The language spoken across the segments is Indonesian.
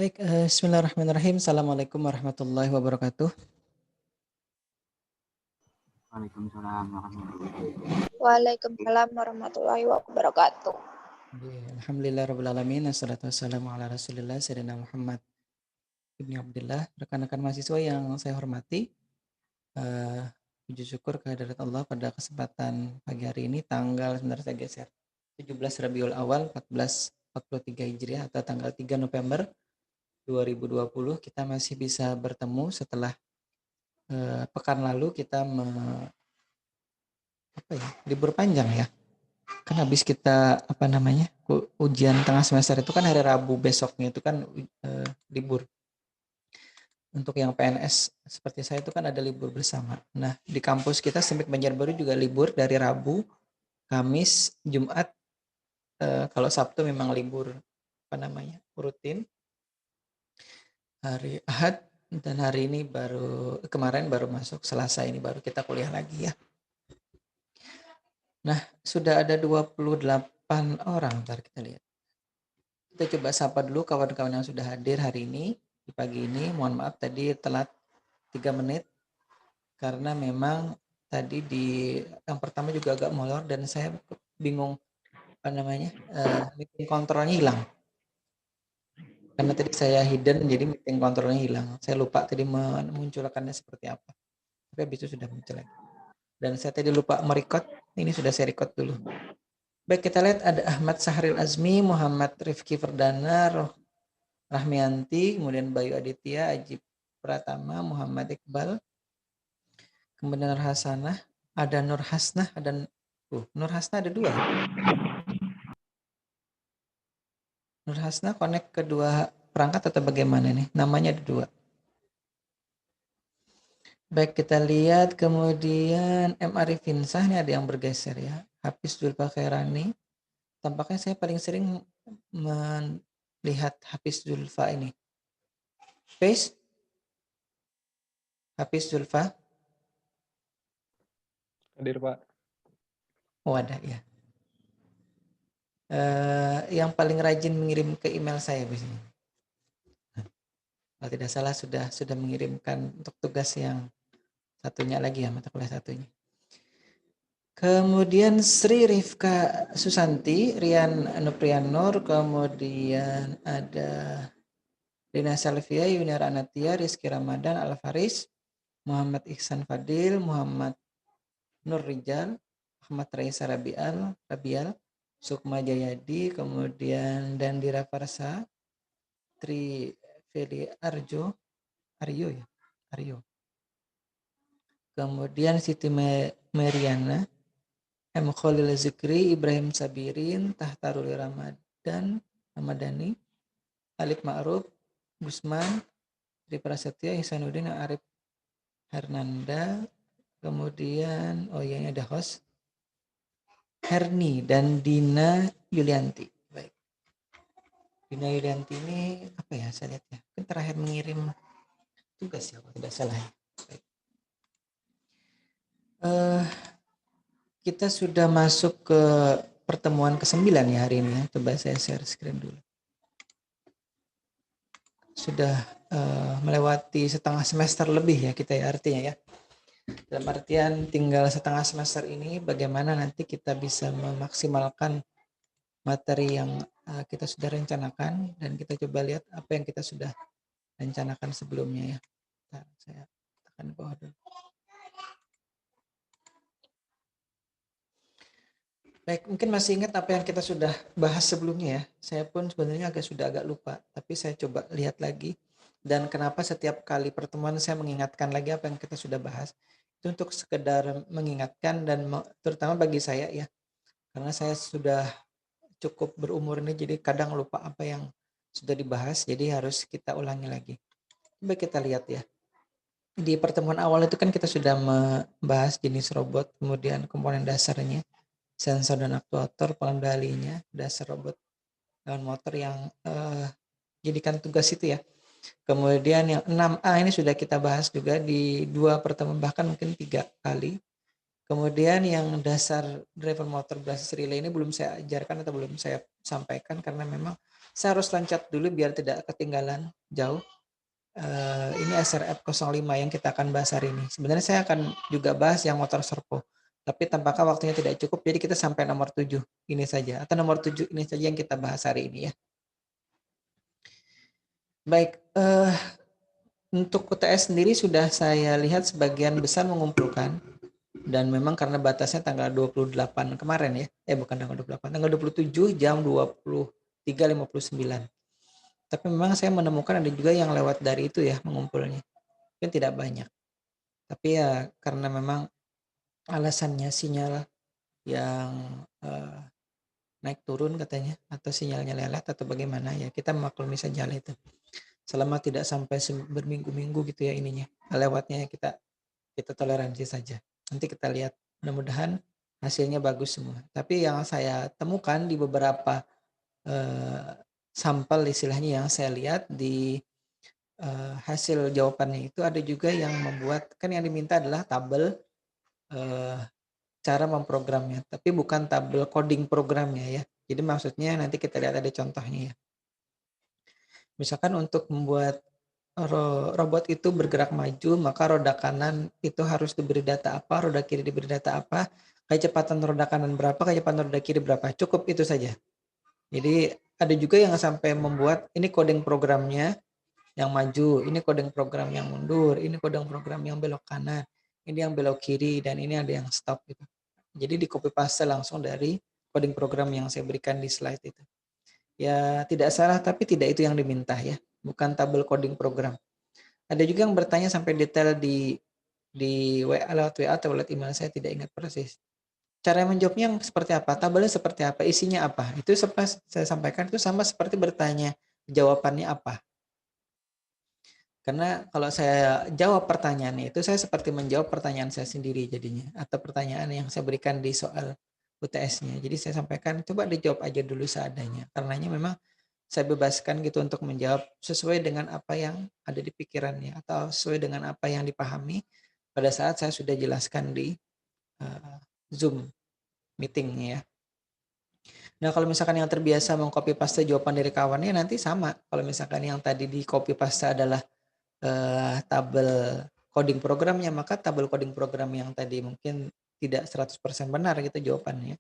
Baik, bismillahirrahmanirrahim. Assalamualaikum warahmatullahi wabarakatuh. Waalaikumsalam warahmatullahi wabarakatuh. Waalaikumsalam warahmatullahi wabarakatuh. Alhamdulillah rabbil alamin. Assalatu wassalamu ala Rasulillah sayyidina Muhammad ibni Abdullah. Rekan-rekan mahasiswa yang saya hormati, puji syukur kehadirat Allah pada kesempatan pagi hari ini tanggal sebentar saya geser 17 Rabiul Awal 1443 Hijriah atau tanggal 3 November 2020 kita masih bisa bertemu setelah pekan lalu kita libur panjang ya. Kan habis kita ujian tengah semester itu kan hari Rabu, besoknya itu kan libur. Untuk yang PNS seperti saya itu kan ada libur bersama. Nah, di kampus kita SIMIK Banjarbaru juga libur dari Rabu, Kamis, Jumat. Kalau Sabtu memang libur rutin. Hari Ahad dan hari ini kemarin baru masuk Selasa, ini baru kita kuliah lagi ya. Nah, sudah ada 28 orang, ntar kita lihat. Kita coba sapa dulu kawan-kawan yang sudah hadir hari ini, di pagi ini. Mohon maaf tadi telat 3 menit, karena memang tadi yang pertama juga agak molor dan saya bingung meeting kontrolnya hilang. Karena tadi saya hidden, jadi meeting kontrolnya hilang. Saya lupa tadi memunculkannya seperti apa. Tapi habis itu sudah muncul lagi. Dan saya tadi lupa merecord, ini sudah saya record dulu. Baik, kita lihat ada Ahmad Sahril Azmi, Muhammad Rifki Perdana, Rahmianti, kemudian Bayu Aditya, Ajib Pratama, Muhammad Iqbal, kemudian Nur Hasanah, ada Nur Hasnah, Nur Hasnah ada 2. Nur Hasnah connect ke 2 perangkat atau bagaimana nih? Namanya ada 2. Baik, kita lihat kemudian M. Arifinsah, ini ada yang bergeser ya. Hafiz Zulfa Khairani. Tampaknya saya paling sering melihat Hafiz Zulfa ini. Face Hafiz Zulfa. Hadir, Pak. Oh, ada ya. Yang paling rajin mengirim ke email saya biasanya. Kalau tidak salah sudah mengirimkan untuk tugas yang satunya lagi ya, mata kuliah satunya. Kemudian Sri Rifka Susanti, Rian Nuprianur, kemudian ada Rina Salvia, Yuniar Anatia, Rizky Ramadan, Alfaris, Muhammad Ihsan Fadil, Muhammad Nur Rijal, Ahmad Raisa Rabial, Sukma Jayadi, kemudian Dandira Farsa, Tri Feli Aryo. Kemudian Siti Meriana, M. Khalil Zikri, Ibrahim Sabirin, Tahtarul Ramadani, Alif Ma'ruf, Gusman, Tri Prasetya, Ihsanuddin, Arif Hernanda, kemudian ini ada host Herni dan Dina Yulianti. Baik. Dina Yulianti ini apa ya, saya lihat ya. Kan terakhir mengirim tugas ya, kalau tidak salah. Baik. Kita sudah masuk ke pertemuan ke-9 ya hari ini ya. Coba saya share screen dulu. Sudah melewati setengah semester lebih ya kita ya artinya ya. Dalam artian tinggal setengah semester ini bagaimana nanti kita bisa memaksimalkan materi yang kita sudah rencanakan, dan kita coba lihat apa yang kita sudah rencanakan sebelumnya ya. Saya tekan bawah dulu. Baik, mungkin masih ingat apa yang kita sudah bahas sebelumnya ya. Saya pun sebenarnya sudah agak lupa, tapi saya coba lihat lagi. Dan kenapa setiap kali pertemuan saya mengingatkan lagi apa yang kita sudah bahas. Itu untuk sekedar mengingatkan dan terutama bagi saya ya. Karena saya sudah cukup berumur ini, jadi kadang lupa apa yang sudah dibahas, jadi harus kita ulangi lagi. Coba kita lihat ya. Di pertemuan awal itu kan kita sudah membahas jenis robot, kemudian komponen dasarnya, sensor dan aktuator, pengendalinya, dasar robot dan motor yang jadikan tugas itu ya. Kemudian yang 6A ini sudah kita bahas juga di 2 pertemuan, bahkan mungkin 3 kali. Kemudian yang dasar driver motor berbasis relay ini belum saya ajarkan atau belum saya sampaikan karena memang saya harus loncat dulu biar tidak ketinggalan jauh. Ini SRF 05 yang kita akan bahas hari ini. Sebenarnya saya akan juga bahas yang motor servo, tapi tampaknya waktunya tidak cukup, jadi kita sampai nomor 7 ini saja, atau nomor 7 ini saja yang kita bahas hari ini ya. Baik, untuk UTS sendiri sudah saya lihat sebagian besar mengumpulkan, dan memang karena batasnya tanggal 28 kemarin ya, bukan tanggal 28, tanggal 27 jam 23.59. Tapi memang saya menemukan ada juga yang lewat dari itu ya mengumpulnya, mungkin tidak banyak. Tapi ya karena memang alasannya sinyal yang naik turun katanya, atau sinyalnya lelet atau bagaimana ya, kita maklumi saja itu. Selama tidak sampai berminggu-minggu gitu ya ininya, lewatnya kita toleransi saja. Nanti kita lihat, mudah-mudahan hasilnya bagus semua. Tapi yang saya temukan di beberapa sampel istilahnya yang saya lihat di hasil jawabannya itu ada juga yang membuat, kan yang diminta adalah tabel cara memprogramnya, tapi bukan tabel coding programnya ya. Jadi maksudnya nanti kita lihat ada contohnya ya. Misalkan untuk membuat robot itu bergerak maju, maka roda kanan itu harus diberi data apa, roda kiri diberi data apa, kecepatan roda kanan berapa, kecepatan roda kiri berapa, cukup itu saja. Jadi ada juga yang sampai membuat ini coding programnya yang maju, ini coding program yang mundur, ini coding program yang belok kanan, ini yang belok kiri, dan ini ada yang stop gitu. Jadi di copy paste langsung dari coding program yang saya berikan di slide itu. Ya tidak salah, tapi tidak itu yang diminta ya, bukan tabel coding program. Ada juga yang bertanya sampai detail di WA, lewat WA atau lewat email, saya tidak ingat persis. Cara menjawabnya seperti apa, tabelnya seperti apa, isinya apa, itu saya sampaikan itu sama seperti bertanya jawabannya apa. Karena kalau saya jawab pertanyaannya itu saya seperti menjawab pertanyaan saya sendiri jadinya, atau pertanyaan yang saya berikan di soal UTS-nya. Jadi saya sampaikan coba dijawab aja dulu seadanya. Karenanya memang saya bebaskan gitu untuk menjawab sesuai dengan apa yang ada di pikirannya atau sesuai dengan apa yang dipahami pada saat saya sudah jelaskan di Zoom meeting ya. Nah kalau misalkan yang terbiasa mengcopy paste jawaban dari kawannya nanti sama. Kalau misalkan yang tadi di copy paste adalah tabel coding programnya, maka tabel coding program yang tadi mungkin tidak 100% benar gitu jawabannya,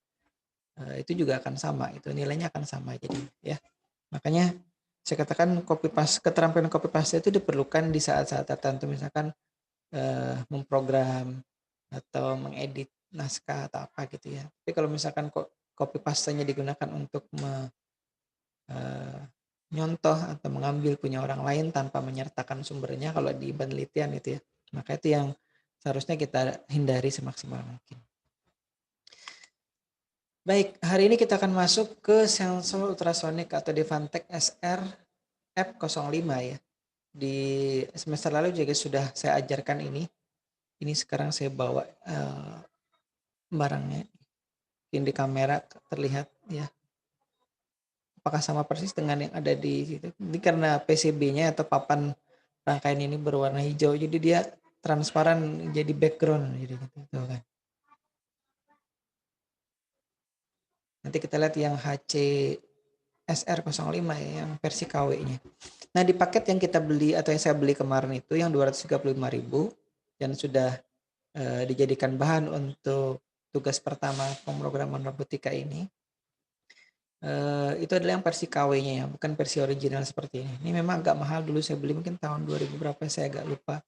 itu juga akan sama, itu nilainya akan sama jadi ya. Makanya saya katakan keterampilan copy paste itu diperlukan di saat-saat tertentu, misalkan memprogram atau mengedit naskah atau apa gitu ya. Tapi kalau misalkan copy paste-nya digunakan untuk nyontoh atau mengambil punya orang lain tanpa menyertakan sumbernya, kalau di penelitian itu ya, maka itu yang seharusnya kita hindari semaksimal mungkin. Baik, hari ini kita akan masuk ke sensor ultrasonik atau Devantech SR F05 ya. Di semester lalu juga sudah saya ajarkan ini. Ini sekarang saya bawa barangnya. Ini di kamera terlihat ya. Apakah sama persis dengan yang ada di situ? Ini karena PCB-nya atau papan rangkaian ini berwarna hijau, jadi dia transparan jadi background jadi gitu kan. Nanti kita lihat yang HC SR05 ya, yang versi KW-nya. Nah, di paket yang kita beli atau yang saya beli kemarin itu yang 235.000 dan sudah dijadikan bahan untuk tugas pertama pemrograman robotika ini. Itu adalah yang versi KW-nya ya, bukan versi original seperti ini. Ini memang agak mahal, dulu saya beli mungkin tahun 2000 berapa saya agak lupa.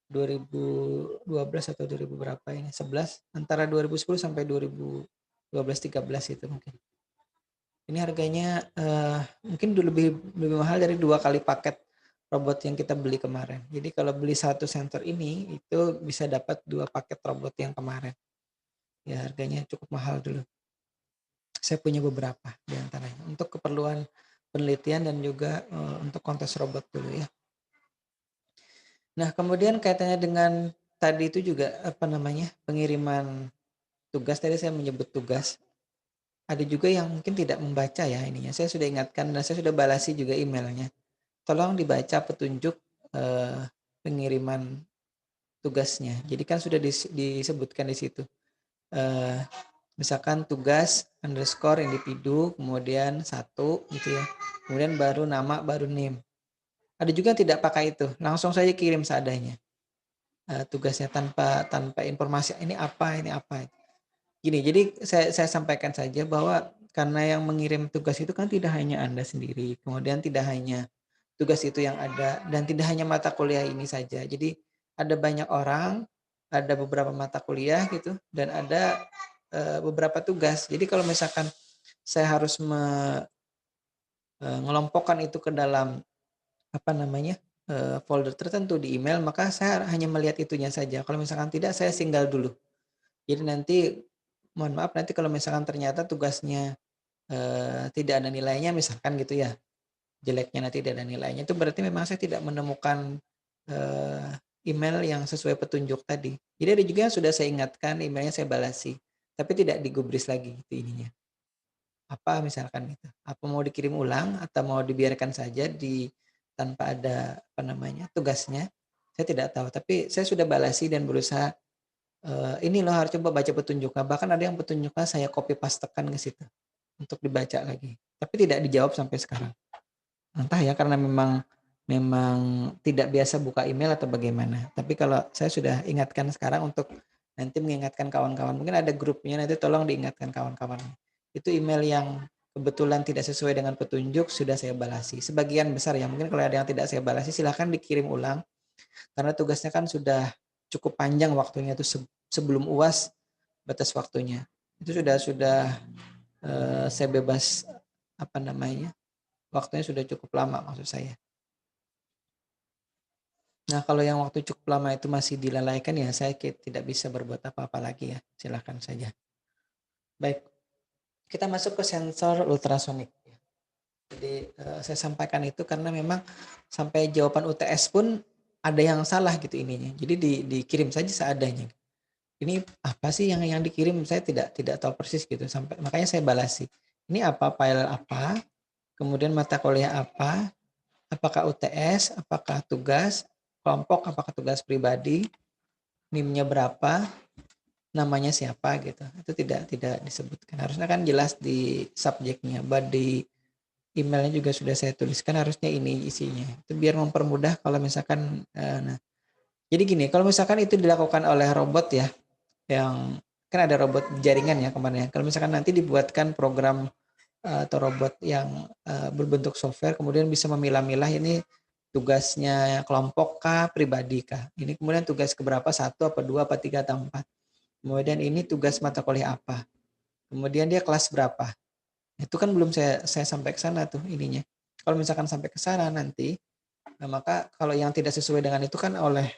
2012 atau 2000 berapa ini, 11, antara 2010 sampai 2012 13 itu mungkin. Ini harganya mungkin lebih mahal dari 2 kali paket robot yang kita beli kemarin. Jadi kalau beli satu sensor ini itu bisa dapat 2 paket robot yang kemarin. Ya harganya cukup mahal dulu. Saya punya beberapa di antaranya untuk keperluan penelitian dan juga untuk kontes robot dulu ya. Nah, kemudian kaitannya dengan tadi itu juga pengiriman tugas, tadi saya menyebut tugas. Ada juga yang mungkin tidak membaca ya ininya. Saya sudah ingatkan dan saya sudah balasi juga emailnya. Tolong dibaca petunjuk pengiriman tugasnya. Jadi kan sudah disebutkan di situ. misalkan tugas underscore individu, kemudian 1 gitu ya. Kemudian baru nama, baru name. Ada juga yang tidak pakai itu, langsung saja kirim seadanya. Tugasnya tanpa informasi ini apa. Gini, jadi saya sampaikan saja bahwa karena yang mengirim tugas itu kan tidak hanya Anda sendiri, kemudian tidak hanya tugas itu yang ada, dan tidak hanya mata kuliah ini saja. Jadi ada banyak orang, ada beberapa mata kuliah gitu, dan ada beberapa tugas. Jadi kalau misalkan saya harus mengelompokkan itu ke dalam folder tertentu di email, maka saya hanya melihat itunya saja. Kalau misalkan tidak, saya tinggal dulu. Jadi nanti mohon maaf nanti kalau misalkan ternyata tugasnya tidak ada nilainya misalkan gitu ya, jeleknya nanti tidak ada nilainya, itu berarti memang saya tidak menemukan eh, email yang sesuai petunjuk tadi. Jadi ada juga yang sudah saya ingatkan, emailnya saya balasi, tapi tidak digubris lagi itu ininya. Apa misalkan gitu, apa mau dikirim ulang atau mau dibiarkan saja tanpa ada tugasnya, saya tidak tahu. Tapi saya sudah balasi dan berusaha ini loh harus coba baca petunjuknya. Bahkan ada yang petunjuknya saya copy pastekan ke situ untuk dibaca lagi. Tapi tidak dijawab sampai sekarang. Entah ya karena memang tidak biasa buka email atau bagaimana. Tapi kalau saya sudah ingatkan sekarang untuk nanti mengingatkan kawan-kawan. Mungkin ada grupnya, nanti tolong diingatkan kawan-kawan. Itu email yang kebetulan tidak sesuai dengan petunjuk sudah saya balasi. Sebagian besar ya, mungkin kalau ada yang tidak saya balasi silahkan dikirim ulang. Karena tugasnya kan sudah cukup panjang waktunya itu sebelum UAS batas waktunya. Itu sudah saya bebas waktunya sudah cukup lama maksud saya. Nah kalau yang waktu cukup lama itu masih dilalaikan ya saya tidak bisa berbuat apa-apa lagi ya, silakan saja. Baik, kita masuk ke sensor ultrasonik. Jadi saya sampaikan itu karena memang sampai jawaban UTS pun ada yang salah gitu ininya. Jadi dikirim saja seadanya. Ini apa sih yang dikirim, saya tidak tahu persis gitu, sampai makanya saya balasi. Ini apa, file apa, kemudian mata kuliah apa, apakah UTS, apakah tugas kelompok, apakah tugas pribadi, NIM-nya berapa, namanya siapa gitu. Itu tidak disebutkan. Harusnya kan jelas di subjeknya, body emailnya juga sudah saya tuliskan harusnya ini isinya. Itu biar mempermudah kalau misalkan nah. Jadi gini, kalau misalkan itu dilakukan oleh robot ya, yang kan ada robot jaringan ya kemarin ya. Kalau misalkan nanti dibuatkan program atau robot yang berbentuk software kemudian bisa memilah-milah ini tugasnya kelompok kah, pribadi kah. Ini kemudian tugas keberapa, 1 apa 2 apa 3 atau 4. Kemudian ini tugas mata kuliah apa. Kemudian dia kelas berapa. Itu kan belum saya sampai ke sana tuh ininya. Kalau misalkan sampai ke sana nanti, maka kalau yang tidak sesuai dengan itu kan oleh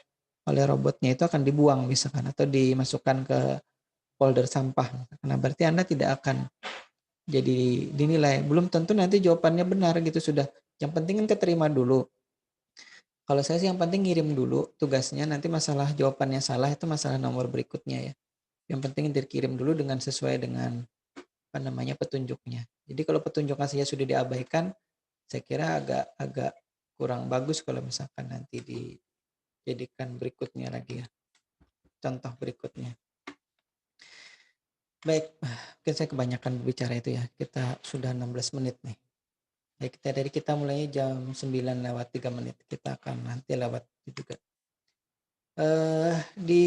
robotnya itu akan dibuang misalkan atau dimasukkan ke folder sampah. Karena berarti Anda tidak akan jadi dinilai. Belum tentu nanti jawabannya benar gitu sudah. Yang penting kan keterima dulu. Kalau saya sih yang penting ngirim dulu tugasnya, nanti masalah jawabannya salah itu masalah nomor berikutnya ya. Yang penting dikirim dulu dengan sesuai dengan petunjuknya. Jadi kalau petunjuknya saja sudah diabaikan, saya kira agak kurang bagus kalau misalkan nanti dijadikan berikutnya lagi ya. Contoh berikutnya. Baik, mungkin saya kebanyakan berbicara itu ya. Kita sudah 16 menit nih. Baik, kita mulainya jam 9:03. Kita akan nanti lewat juga. Di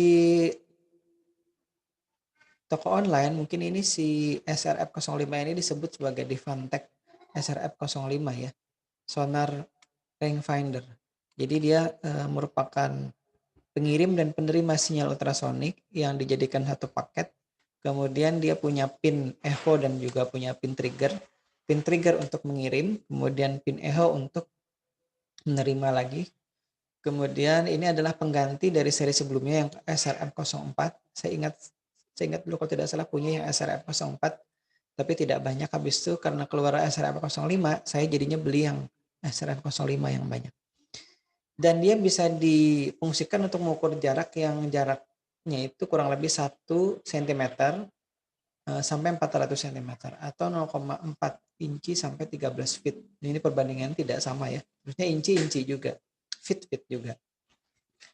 toko online mungkin ini si SRF05 ini disebut sebagai Devantech SRF05 ya. Sonar rangefinder. Jadi dia merupakan pengirim dan penerima sinyal ultrasonik yang dijadikan satu paket. Kemudian dia punya pin echo dan juga punya pin trigger. Pin trigger untuk mengirim, kemudian pin echo untuk menerima lagi. Kemudian ini adalah pengganti dari seri sebelumnya yang SRF04. Saya ingat dulu kalau tidak salah punya yang SRF04, tapi tidak banyak. Habis itu karena keluar SRF05, saya jadinya beli yang SRF05 yang banyak. Dan dia bisa difungsikan untuk mengukur jarak yang jaraknya itu kurang lebih 1 cm sampai 400 cm atau 0,4 inci sampai 13 feet. Ini perbandingan tidak sama ya. Terusnya inci juga, feet juga.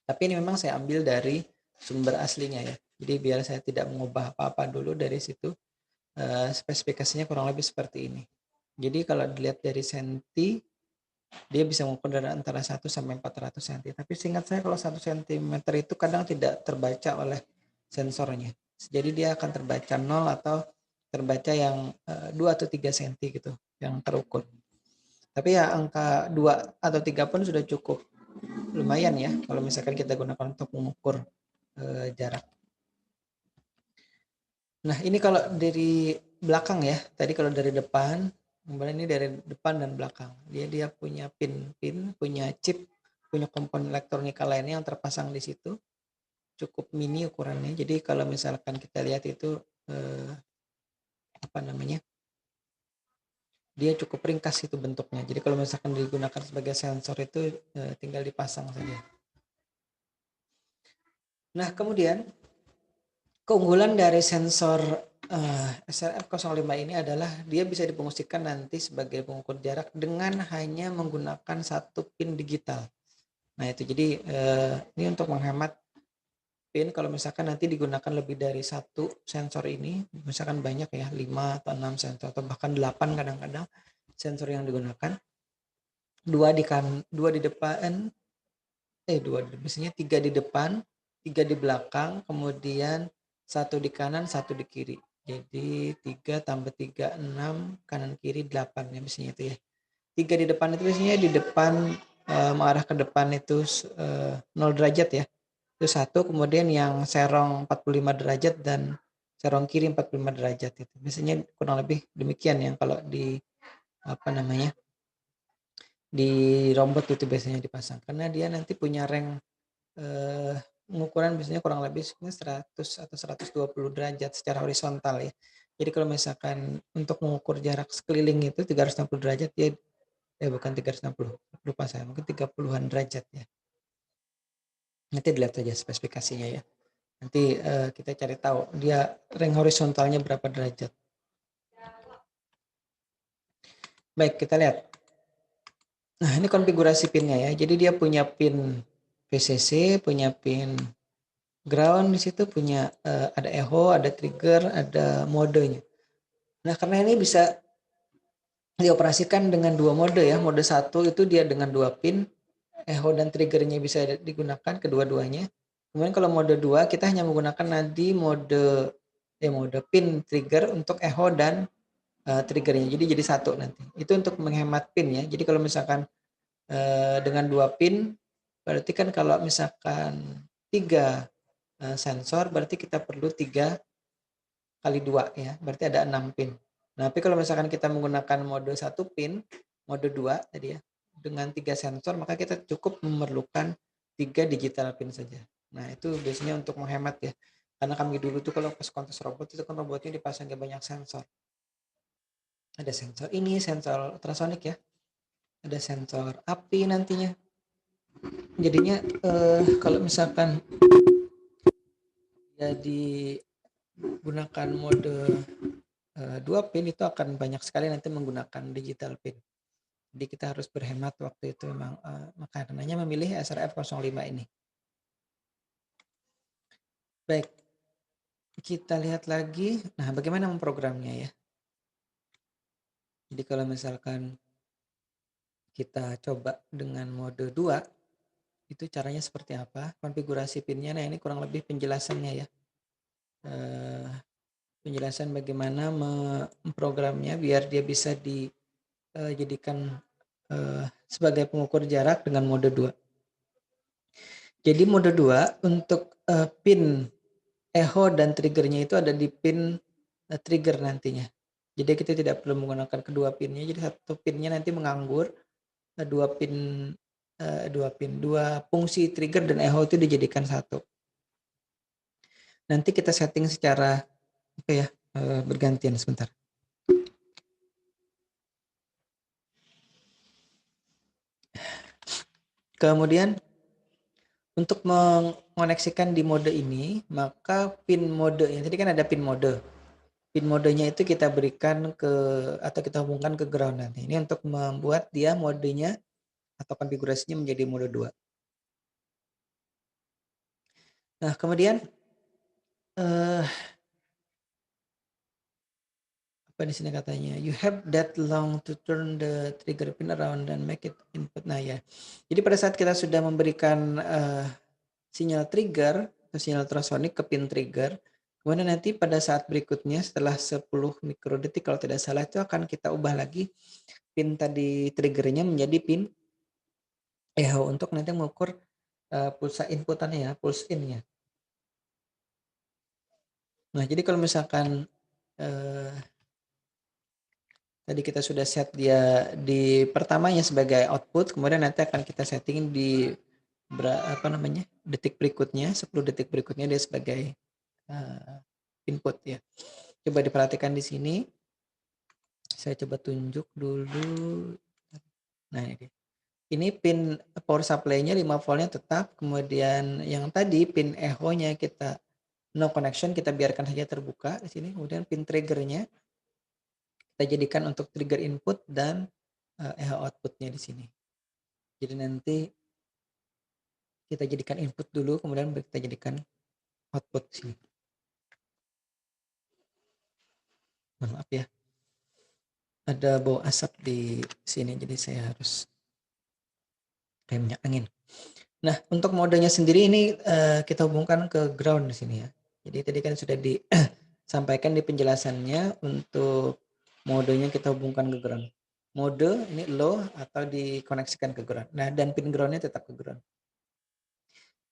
Tapi ini memang saya ambil dari sumber aslinya ya. Jadi biar saya tidak mengubah apa-apa dulu dari situ, spesifikasinya kurang lebih seperti ini. Jadi kalau dilihat dari senti, dia bisa mengukur dari antara 1 sampai 400 cm. Tapi seingat saya kalau 1 cm itu kadang tidak terbaca oleh sensornya. Jadi dia akan terbaca 0 atau terbaca yang 2 atau 3 cm gitu yang terukur. Tapi ya angka 2 atau 3 pun sudah cukup lumayan ya kalau misalkan kita gunakan untuk mengukur jarak. Nah, ini kalau dari belakang ya. Tadi kalau dari depan, kemudian ini dari depan dan belakang. Dia punya pin, punya chip, punya komponen elektronika lainnya yang terpasang di situ. Cukup mini ukurannya. Jadi kalau misalkan kita lihat itu apa namanya? Dia cukup ringkas itu bentuknya. Jadi kalau misalkan digunakan sebagai sensor itu tinggal dipasang saja. Nah, kemudian keunggulan dari sensor SRF05 ini adalah dia bisa difungsikan nanti sebagai pengukur jarak dengan hanya menggunakan satu pin digital. Nah itu jadi ini untuk menghemat pin kalau misalkan nanti digunakan lebih dari satu sensor ini, misalkan banyak ya 5 atau 6 sensor atau bahkan 8 kadang-kadang sensor yang digunakan. Dua di depan, biasanya 3 di depan, 3 di belakang, kemudian 1 di kanan, 1 di kiri. Jadi 3 tambah 3, 6, kanan kiri 8 ya biasanya itu ya. 3 di depan itu biasanya di depan mengarah ke depan itu 0 derajat ya. Itu 1, kemudian yang serong 45 derajat dan serong kiri 45 derajat itu. Biasanya kurang lebih demikian yang kalau di apa namanya? Di robot itu biasanya dipasang karena dia nanti punya range pengukuran biasanya kurang lebih 100 atau 120 derajat secara horizontal ya. Jadi kalau misalkan untuk mengukur jarak sekeliling itu 360 derajat ya bukan 360, lupa saya, mungkin 30-an derajat ya. Nanti dilihat saja spesifikasinya ya. Nanti kita cari tahu dia range horizontalnya berapa derajat. Baik, kita lihat. Nah, ini konfigurasi pinnya ya. Jadi dia punya pin VCC, punya pin ground, di situ punya ada echo, ada trigger, ada modenya. Nah, karena ini bisa dioperasikan dengan dua mode ya. Mode 1 itu dia dengan 2 pin, echo dan triggernya bisa digunakan kedua-duanya. Kemudian kalau mode 2 kita hanya menggunakan nanti mode pin trigger untuk echo dan triggernya. Jadi satu nanti. Itu untuk menghemat pin ya. Jadi kalau misalkan dengan 2 pin berarti kan kalau misalkan 3 sensor berarti kita perlu 3 kali 2 ya, berarti ada 6 pin. Nah, tapi kalau misalkan kita menggunakan mode 1 pin, mode 2 tadi ya, dengan 3 sensor maka kita cukup memerlukan 3 digital pin saja. Nah, itu biasanya untuk menghemat ya. Karena kami dulu tuh kalau pas kontes robot itu kan robotnya dipasangnya banyak sensor. Ada sensor ini, sensor ultrasonik ya. Ada sensor api nantinya. Jadinya kalau misalkan jadi gunakan mode 2 pin itu akan banyak sekali nanti menggunakan digital pin. Jadi kita harus berhemat waktu itu memang karenanya memilih SRF05 ini. Baik, kita lihat lagi. Nah, bagaimana memprogramnya ya? Jadi kalau misalkan kita coba dengan mode 2, itu caranya seperti apa? Konfigurasi pinnya, nah ini kurang lebih penjelasannya ya. Penjelasan bagaimana memprogramnya biar dia bisa dijadikan sebagai pengukur jarak dengan mode 2. Jadi mode 2 untuk pin echo dan triggernya itu ada di pin trigger nantinya. Jadi kita tidak perlu menggunakan kedua pinnya. Jadi satu pinnya nanti menganggur, dua fungsi trigger dan echo itu dijadikan satu. Nanti kita setting secara bergantian sebentar. Kemudian untuk mengoneksikan di mode ini, maka pin mode ya. Tadi kan ada pin mode. Pin modenya itu kita berikan atau kita hubungkan ke ground nanti. Ini untuk membuat dia modenya atau konfigurasinya menjadi mode 2. Nah, kemudian eh apa di sini katanya, you have that long to turn the trigger pin around and make it input. Nah ya, jadi pada saat kita sudah memberikan sinyal trigger atau sinyal ultrasonic ke pin trigger, kemudian nanti pada saat berikutnya setelah 10 mikrodetik kalau tidak salah itu akan kita ubah lagi pin tadi triggernya menjadi pin echo untuk nanti mengukur pulsa inputannya ya, pulse in-nya. Nah, jadi kalau misalkan tadi kita sudah set dia di pertamanya sebagai output, kemudian nanti akan kita setting di detik berikutnya, 10 detik berikutnya dia sebagai input ya. Coba diperhatikan di sini. Saya coba tunjuk dulu. Nah, ini pin power supply-nya 5 voltnya tetap, kemudian yang tadi pin echo-nya kita no connection, kita biarkan saja terbuka di sini. Kemudian pin trigger-nya kita jadikan untuk trigger input dan echo output-nya di sini. Jadi nanti kita jadikan input dulu, kemudian kita jadikan output di sini. Maaf ya, ada bau asap di sini, jadi saya harus kayak minyak angin. Nah, untuk modenya sendiri ini kita hubungkan ke ground di sini ya. Jadi tadi kan sudah disampaikan di penjelasannya untuk modenya kita hubungkan ke ground. Mode ini low atau dikoneksikan ke ground. Nah, dan pin groundnya tetap ke ground.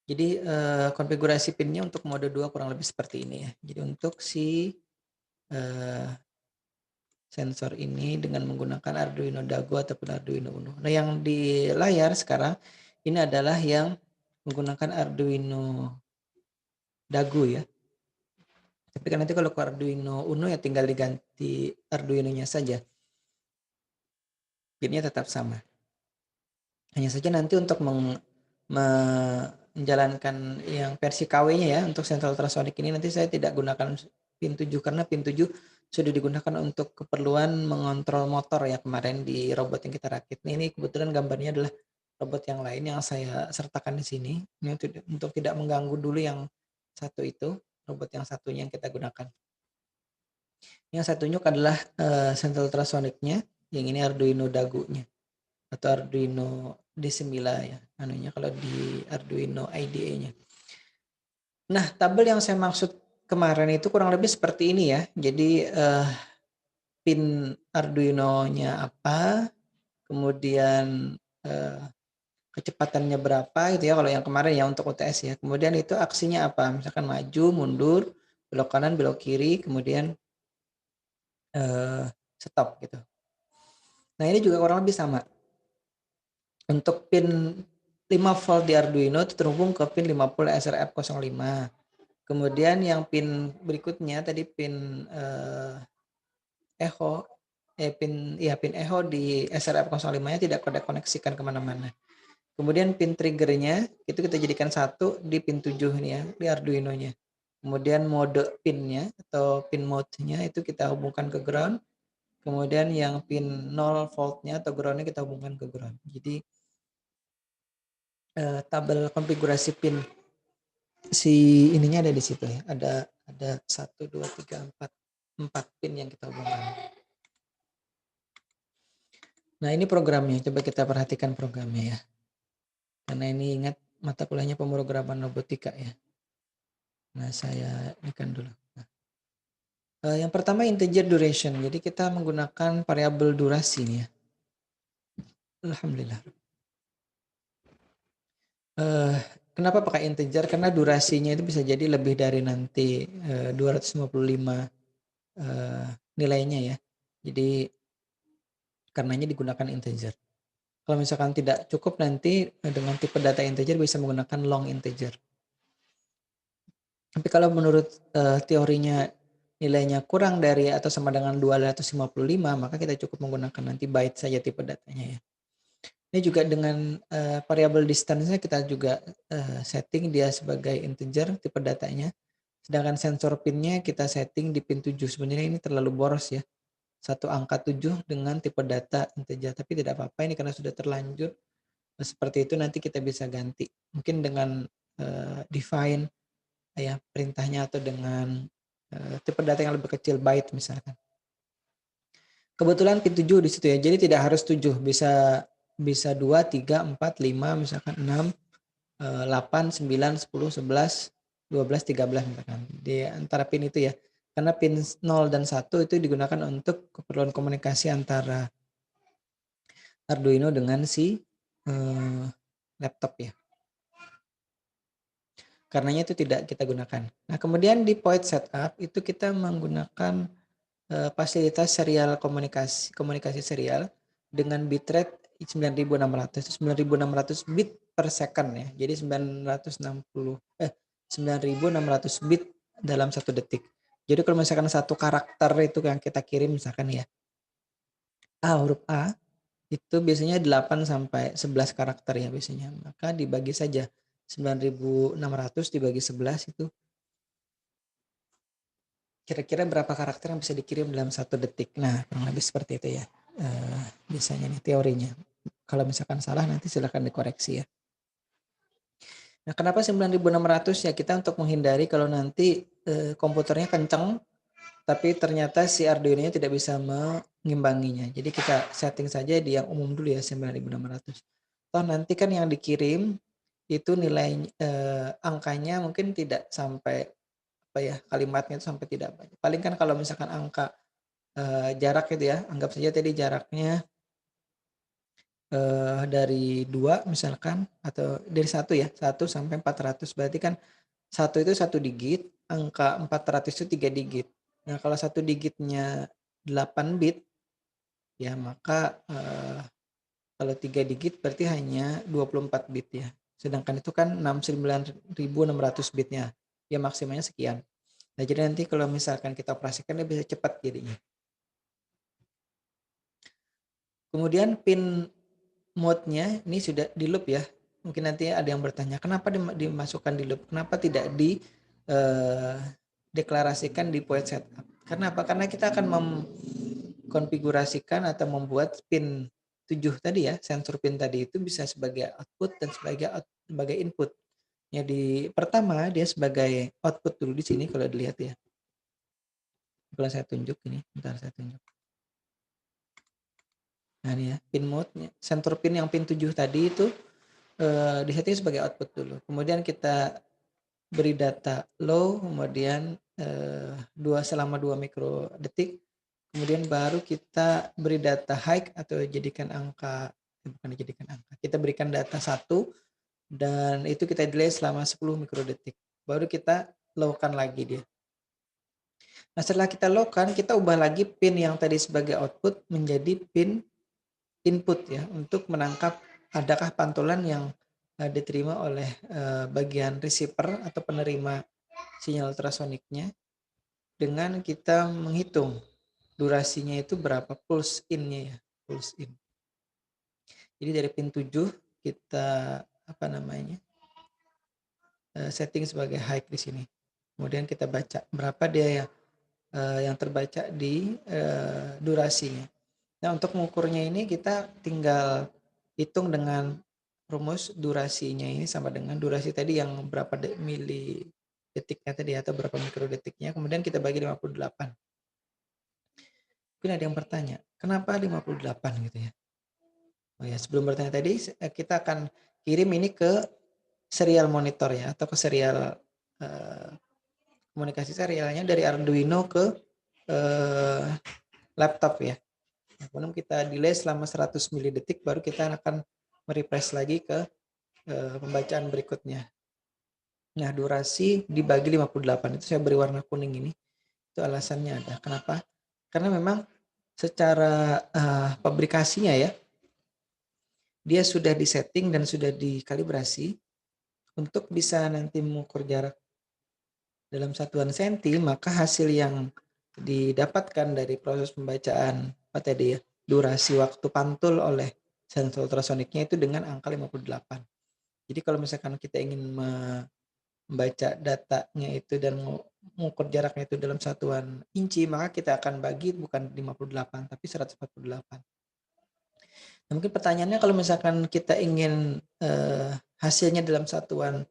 Jadi konfigurasi pinnya untuk mode 2 kurang lebih seperti ini ya. Jadi untuk si sensor ini dengan menggunakan Arduino Dago ataupun Arduino Uno. Nah, yang di layar sekarang ini adalah yang menggunakan Arduino Dago ya. Tapi kan nanti kalau ke Arduino Uno ya tinggal diganti Arduino-nya saja. Pinnya tetap sama. Hanya saja nanti untuk menjalankan yang versi KW-nya ya untuk sensor ultrasonic ini nanti saya tidak gunakan pin 7 karena pin 7 sudah digunakan untuk keperluan mengontrol motor ya kemarin di robot yang kita rakit. Ini kebetulan gambarnya adalah robot yang lain yang saya sertakan di sini. Ini untuk tidak mengganggu dulu yang satu itu, robot yang satunya yang kita gunakan. Yang saya tunjuk adalah sensor ultrasonicnya, yang ini Arduino Dago-nya atau Arduino D9 ya, anunya kalau di Arduino IDE-nya. Nah, tabel yang saya maksud kemarin itu kurang lebih seperti ini ya. Jadi pin Arduino-nya apa, kemudian kecepatannya berapa gitu ya kalau yang kemarin ya untuk UTS ya. Kemudian itu aksinya apa? Misalkan maju, mundur, belok kanan, belok kiri, kemudian stop gitu. Nah, ini juga kurang lebih sama. Untuk pin 5 volt di Arduino itu terhubung ke pin 50 SRF05. Kemudian yang pin berikutnya tadi pin echo pin echo di SRF05-nya tidak koneksikan kemana-mana. Kemudian pin triggernya itu kita jadikan satu di pin 7 nih ya di Arduino-nya. Kemudian mode pinnya atau pin mode-nya itu kita hubungkan ke ground. Kemudian yang pin 0 voltnya atau ground-nya kita hubungkan ke ground. Jadi tabel konfigurasi pin si ininya ada di situ ya. Ada 1 2 3 4 pin yang kita hubungkan. Nah, ini programnya. Coba kita perhatikan programnya ya. Karena ini ingat mata kuliahnya pemrograman robotika ya. Nah, saya inikan dulu. Nah, yang pertama integer duration. Jadi kita menggunakan variabel durasi nih ya. Alhamdulillah. Kenapa pakai integer? Karena durasinya itu bisa jadi lebih dari nanti 255 nilainya ya. Jadi karenanya digunakan integer. Kalau misalkan tidak cukup nanti dengan tipe data integer bisa menggunakan long integer. Tapi kalau menurut teorinya nilainya kurang dari atau sama dengan 255, maka kita cukup menggunakan nanti byte saja tipe datanya ya. Ini juga dengan variabel distance-nya kita juga setting dia sebagai integer tipe datanya. Sedangkan sensor pinnya kita setting di pin 7. Sebenarnya ini terlalu boros ya. Satu angka 7 dengan tipe data integer. Tapi tidak apa-apa ini karena sudah terlanjur. Seperti itu nanti kita bisa ganti. Mungkin dengan define ya perintahnya atau dengan tipe data yang lebih kecil, byte misalkan. Kebetulan pin 7 di situ ya. Jadi tidak harus 7, bisa 2, 3, 4, 5 misalkan 6, 8, 9, 10, 11, 12, 13 misalkan. Di antara pin itu ya. Karena pin 0 dan 1 itu digunakan untuk keperluan komunikasi antara Arduino dengan si laptop ya. Karenanya itu tidak kita gunakan. Nah, kemudian di point setup itu kita menggunakan fasilitas serial komunikasi serial dengan bitrate 9600 bit per second ya. Jadi 9600 bit dalam 1 detik. Jadi kalau misalkan satu karakter itu yang kita kirim misalkan ya, huruf A itu biasanya 8 sampai 11 karakter ya biasanya. Maka dibagi saja 9600 dibagi 11 itu kira-kira berapa karakter yang bisa dikirim dalam 1 detik. Nah, kurang lebih seperti itu ya. Biasanya nih teorinya. Kalau misalkan salah nanti silahkan dikoreksi ya. Nah, kenapa 9600 ya? Kita untuk menghindari kalau nanti komputernya kenceng tapi ternyata si Arduino-nya tidak bisa mengimbanginya. Jadi kita setting saja di yang umum dulu ya 9600. Toh nanti kan yang dikirim itu nilai angkanya mungkin tidak sampai apa ya, kalimatnya itu sampai tidak banyak. Paling kan kalau misalkan angka jarak itu ya, anggap saja tadi jaraknya dari 2 misalkan atau dari 1 ya, 1 sampai 400 berarti kan 1 itu 1 digit, angka 400 itu 3 digit. Nah, kalau 1 digitnya 8 bit ya maka kalau 3 digit berarti hanya 24 bit ya. Sedangkan itu kan 69.600 bitnya. Ya maksimalnya sekian. Nah, jadi nanti kalau misalkan kita operasikan dia bisa cepat jadinya. Kemudian pin mode-nya ini sudah di loop ya. Mungkin nanti ada yang bertanya, kenapa dimasukkan di loop? Kenapa tidak deklarasikan di point setup? Karena apa? Karena kita akan mengkonfigurasikan atau membuat pin 7 tadi ya, sensor pin tadi itu bisa sebagai output dan sebagai input. Ya di pertama dia sebagai output dulu di sini kalau dilihat ya. Kalau saya tunjuk ini, bentar saya tunjuk. Nah ini ya, pin mode-nya. Sensor pin yang pin 7 tadi itu disetting sebagai output dulu. Kemudian kita beri data low, kemudian selama 2 mikrodetik. Kemudian baru kita beri data high atau jadikan angka, bukan dijadikan angka. Kita berikan data 1 dan itu kita delay selama 10 mikrodetik. Baru kita low-kan lagi dia. Nah, setelah kita low-kan, kita ubah lagi pin yang tadi sebagai output menjadi pin input ya, untuk menangkap adakah pantulan yang diterima oleh bagian receiver atau penerima sinyal ultrasoniknya dengan kita menghitung durasinya itu berapa pulse in-nya ya, pulse in. Jadi dari pin 7 kita setting sebagai high di sini. Kemudian kita baca berapa dia yang terbaca di durasinya. Nah, untuk mengukurnya ini kita tinggal hitung dengan rumus durasinya ini sama dengan durasi tadi yang berapa mili detiknya tadi atau berapa mikrodetiknya, kemudian kita bagi 58. Mungkin ada yang bertanya, kenapa 58 gitu ya? Oh ya, sebelum bertanya tadi kita akan kirim ini ke serial monitor ya, atau ke serial komunikasi serialnya dari Arduino ke laptop ya. Kemudian kita delay selama 100 milidetik baru kita akan merefresh lagi ke pembacaan berikutnya. Nah, durasi dibagi 58 itu saya beri warna kuning ini. Itu alasannya ada. Kenapa? Karena memang secara pabrikasinya ya, dia sudah disetting dan sudah dikalibrasi untuk bisa nanti mengukur jarak dalam satuan senti, maka hasil yang didapatkan dari proses pembacaan tadi ya, durasi waktu pantul oleh sensor ultrasoniknya itu dengan angka 58. Jadi kalau misalkan kita ingin membaca datanya itu dan mengukur jaraknya itu dalam satuan inci, maka kita akan bagi bukan 58 tapi 148. Nah, mungkin pertanyaannya kalau misalkan kita ingin hasilnya dalam satuan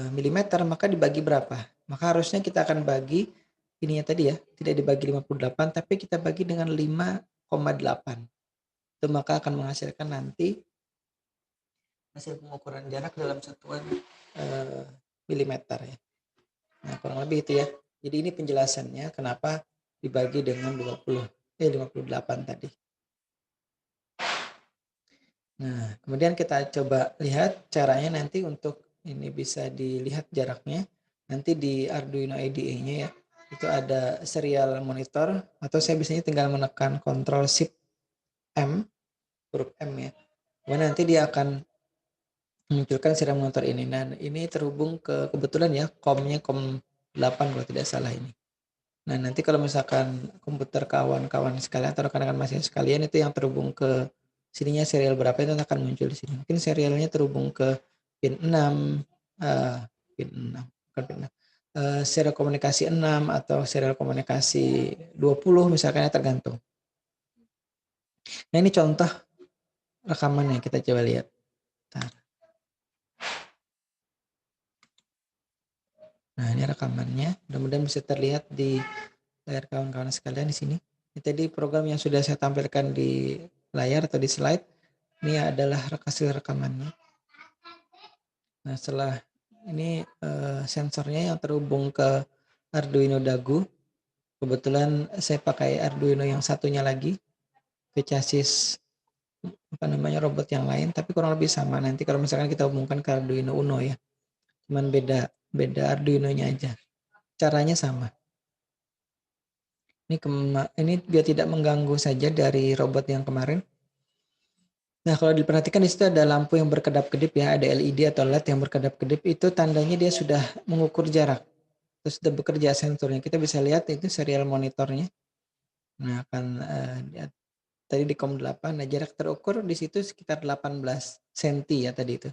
milimeter, maka dibagi berapa? Maka harusnya kita akan bagi ininya tadi ya, tidak dibagi 58, tapi kita bagi dengan 5,8. Itu maka akan menghasilkan nanti hasil pengukuran jarak dalam satuan milimeter ya. Nah, kurang lebih itu ya. Jadi ini penjelasannya kenapa dibagi dengan 58 tadi. Nah, kemudian kita coba lihat caranya nanti untuk ini bisa dilihat jaraknya. Nanti di Arduino IDE-nya ya, itu ada serial monitor atau saya biasanya tinggal menekan Ctrl Shift M, huruf M ya. Kemudian nanti dia akan memunculkan serial monitor ini. Nah, ini terhubung ke kebetulan ya, COM-nya COM 8 kalau tidak salah ini. Nah, nanti kalau misalkan komputer kawan-kawan sekalian atau rekan-rekan mahasiswa sekalian itu yang terhubung ke sininya serial berapa itu akan muncul di sini. Mungkin serialnya terhubung ke pin 6, pin 6, bukan pin 6. Serial komunikasi 6 atau serial komunikasi 20 misalkan ya, tergantung. Nah, ini contoh rekamannya, kita coba lihat. Bentar. Nah, ini rekamannya. Mudah-mudahan bisa terlihat di layar kawan-kawan sekalian di sini. Ini tadi program yang sudah saya tampilkan di layar atau di slide. Ini adalah hasil rekamannya. Nah, setelah ini sensornya yang terhubung ke Arduino Dagu. Kebetulan saya pakai Arduino yang satunya lagi ke chassis robot yang lain, tapi kurang lebih sama. Nanti kalau misalkan kita hubungkan ke Arduino Uno ya, cuman beda Arduino-nya aja. Caranya sama. Ini biar tidak mengganggu saja dari robot yang kemarin. Nah, kalau diperhatikan di situ ada lampu yang berkedap-kedip ya, ada LED atau LED yang berkedap-kedip, itu tandanya dia sudah mengukur jarak. Terus sudah bekerja sensornya. Kita bisa lihat itu serial monitornya. Nah, akan tadi di COM 8, nah jarak terukur di situ sekitar 18 cm ya tadi itu.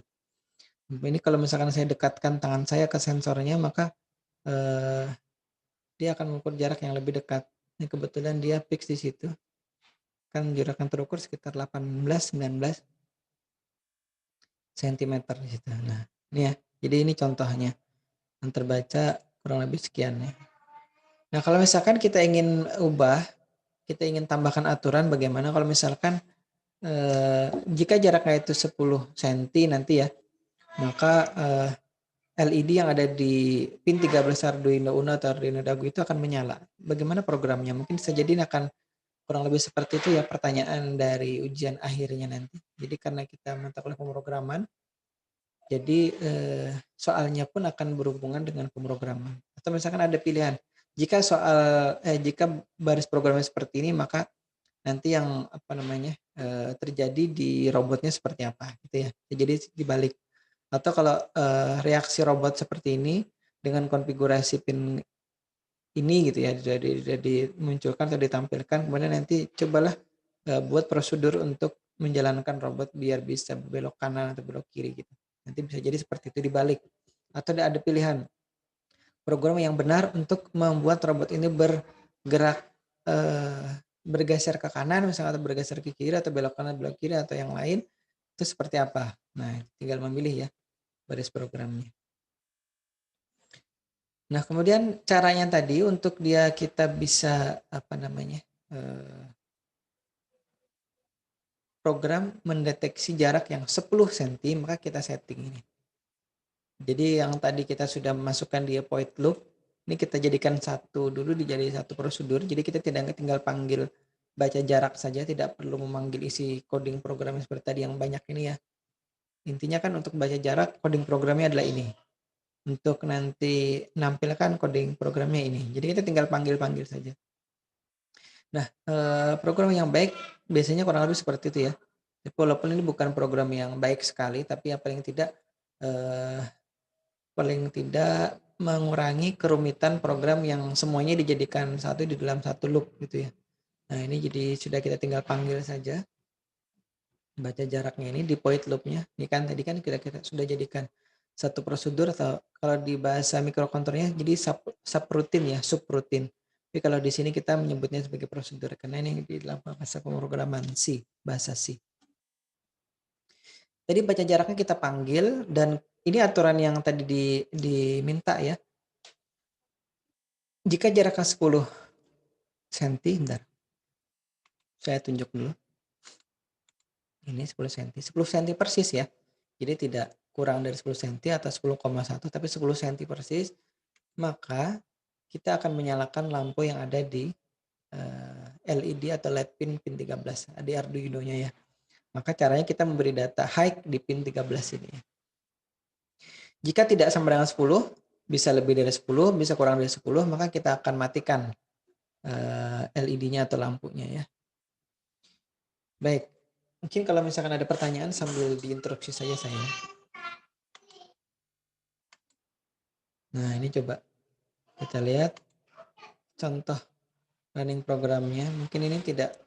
Ini kalau misalkan saya dekatkan tangan saya ke sensornya, maka dia akan mengukur jarak yang lebih dekat. Ini kebetulan dia fix di situ. Kan jarak yang terukur sekitar 18-19 cm di situ. Nah, ini ya. Jadi ini contohnya. Yang terbaca kurang lebih sekian ya. Nah, kalau misalkan kita ingin ubah, kita ingin tambahkan aturan bagaimana kalau misalkan jika jaraknya itu 10 cm nanti ya, maka LED yang ada di pin 13 Arduino Uno atau Arduino Dagu itu akan menyala. Bagaimana programnya? Mungkin bisa jadi akan kurang lebih seperti itu ya pertanyaan dari ujian akhirnya nanti. Jadi karena kita mata kuliah pemrograman, jadi soalnya pun akan berhubungan dengan pemrograman. Atau misalkan ada pilihan, jika jika baris programnya seperti ini, maka nanti yang terjadi di robotnya seperti apa gitu ya. Jadi dibalik. Atau kalau reaksi robot seperti ini dengan konfigurasi pin ini gitu ya, sudah dimunculkan atau ditampilkan, kemudian nanti cobalah buat prosedur untuk menjalankan robot biar bisa belok kanan atau belok kiri gitu. Nanti bisa jadi seperti itu dibalik. Atau ada pilihan program yang benar untuk membuat robot ini bergerak bergeser ke kanan misalnya, atau bergeser ke kiri, atau belok kanan belok kiri, atau yang lain, itu seperti apa. Nah, tinggal memilih ya baris programnya. Nah, kemudian caranya tadi untuk kita bisa program mendeteksi jarak yang 10 cm, maka kita setting ini. Jadi yang tadi kita sudah masukkan di avoid loop, ini kita jadikan satu dulu, dijadi satu prosedur. Jadi kita tidak tinggal panggil baca jarak saja, tidak perlu memanggil isi coding programnya seperti tadi yang banyak ini ya. Intinya kan untuk baca jarak, coding programnya adalah ini. Untuk nanti nampilkan coding programnya ini. Jadi kita tinggal panggil-panggil saja. Nah, program yang baik biasanya kurang lebih seperti itu ya. Walaupun ini bukan program yang baik sekali, tapi ya paling tidak mengurangi kerumitan program yang semuanya dijadikan satu di dalam satu loop gitu ya. Nah, ini jadi sudah kita tinggal panggil saja. Baca jaraknya ini di void loopnya. Ini kan tadi kan kita sudah jadikan satu prosedur, atau kalau di bahasa mikrokontrolernya jadi subroutine ya, subroutine. Tapi kalau di sini kita menyebutnya sebagai prosedur karena ini di dalam bahasa pemrograman C, bahasa C. Tadi baca jaraknya kita panggil, dan ini aturan yang tadi diminta ya. Jika jaraknya 10 cm, bentar. Saya tunjuk dulu. Ini 10 cm. 10 cm persis ya. Jadi tidak kurang dari 10 cm atau 10,1 tapi 10 cm persis. Maka kita akan menyalakan lampu yang ada di LED atau LED pin 13 di Arduino-nya ya. Maka caranya kita memberi data high di pin 13 ini. Jika tidak sama dengan 10, bisa lebih dari 10, bisa kurang dari 10, maka kita akan matikan LED-nya atau lampunya ya. Baik, mungkin kalau misalkan ada pertanyaan sambil diinterupsi saja saya. Nah ini coba kita lihat contoh running programnya. Mungkin ini tidak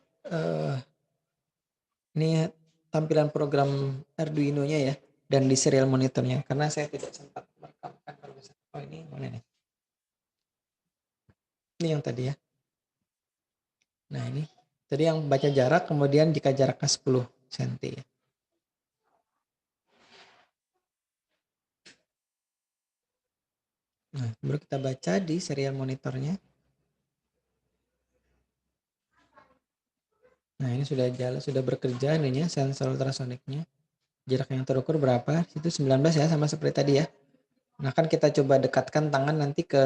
ini tampilan program Arduino-nya ya, dan di serial monitornya karena saya tidak sempat merekamkan kalau bisa. Oh ini mana nih? Ini yang tadi ya. Nah ini tadi yang baca jarak, kemudian jika jaraknya 10 cm ya. Nah baru kita baca di serial monitornya. Nah ini sudah jalan, sudah bekerja ininya sensor ultrasoniknya. Jarak yang terukur berapa? Itu 19 ya, sama seperti tadi ya. Nah kan kita coba dekatkan tangan nanti ke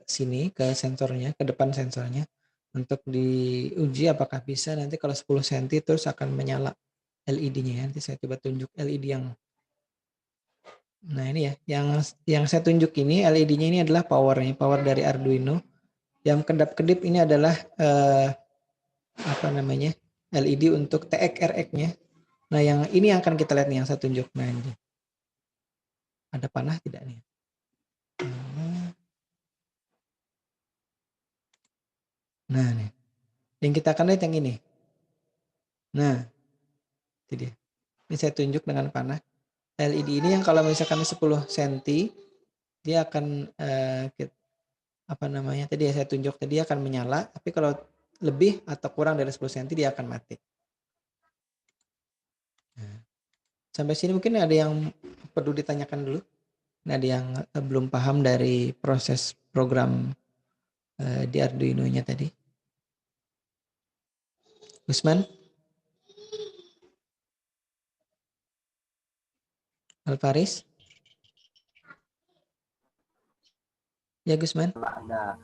sini, ke sensornya, ke depan sensornya. Untuk diuji apakah bisa nanti kalau 10 cm terus akan menyala LED-nya ya. Nanti saya coba tunjuk LED yang. Nah ini ya, yang saya tunjuk ini LED-nya ini adalah powernya, power dari Arduino. Yang kedap-kedip ini adalah apa namanya, LED untuk TX RX-nya. Nah yang ini yang akan kita lihat nih, yang saya tunjuk. Nah ini. Ada panah tidak nih? Nah nih, yang kita akan lihat yang ini. Nah, itu dia. Ini saya tunjuk dengan panah. LED ini yang kalau misalkan 10 cm, dia akan apa namanya? Tadi ya saya tunjuk tadi akan menyala, tapi kalau lebih atau kurang dari 10 cm dia akan mati. Nah, sampai sini mungkin ada yang perlu ditanyakan dulu. Nah, ada yang belum paham dari proses program di Arduino-nya tadi. Gusman? Alvaris? Ya Gusman? Ada.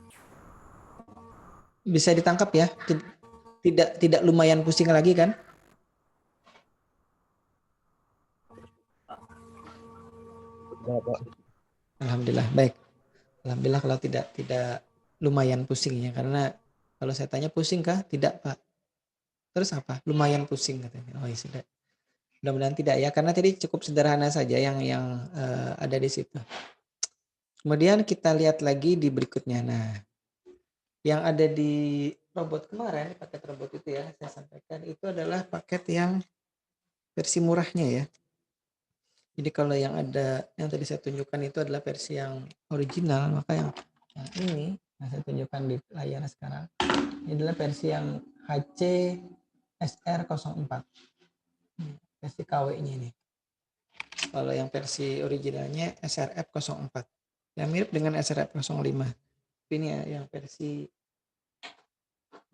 Bisa ditangkap ya? Tidak lumayan pusing lagi kan? Alhamdulillah, baik. Alhamdulillah kalau tidak lumayan pusingnya, karena kalau saya tanya pusing kah? Tidak Pak. Terus apa? Lumayan pusing katanya. Oh ya sudah. Mudah-mudahan tidak ya, karena tadi cukup sederhana saja yang ada di situ. Kemudian kita lihat lagi di berikutnya. Nah, yang ada di robot kemarin, paket robot itu ya, saya sampaikan itu adalah paket yang versi murahnya ya. Jadi kalau yang ada, yang tadi saya tunjukkan itu adalah versi yang original, maka yang ini, nah saya tunjukkan di layar sekarang, ini adalah versi yang HC SR04, versi KW-nya ini. Kalau yang versi originalnya SRF04, yang mirip dengan SRF05. Ini ya yang versi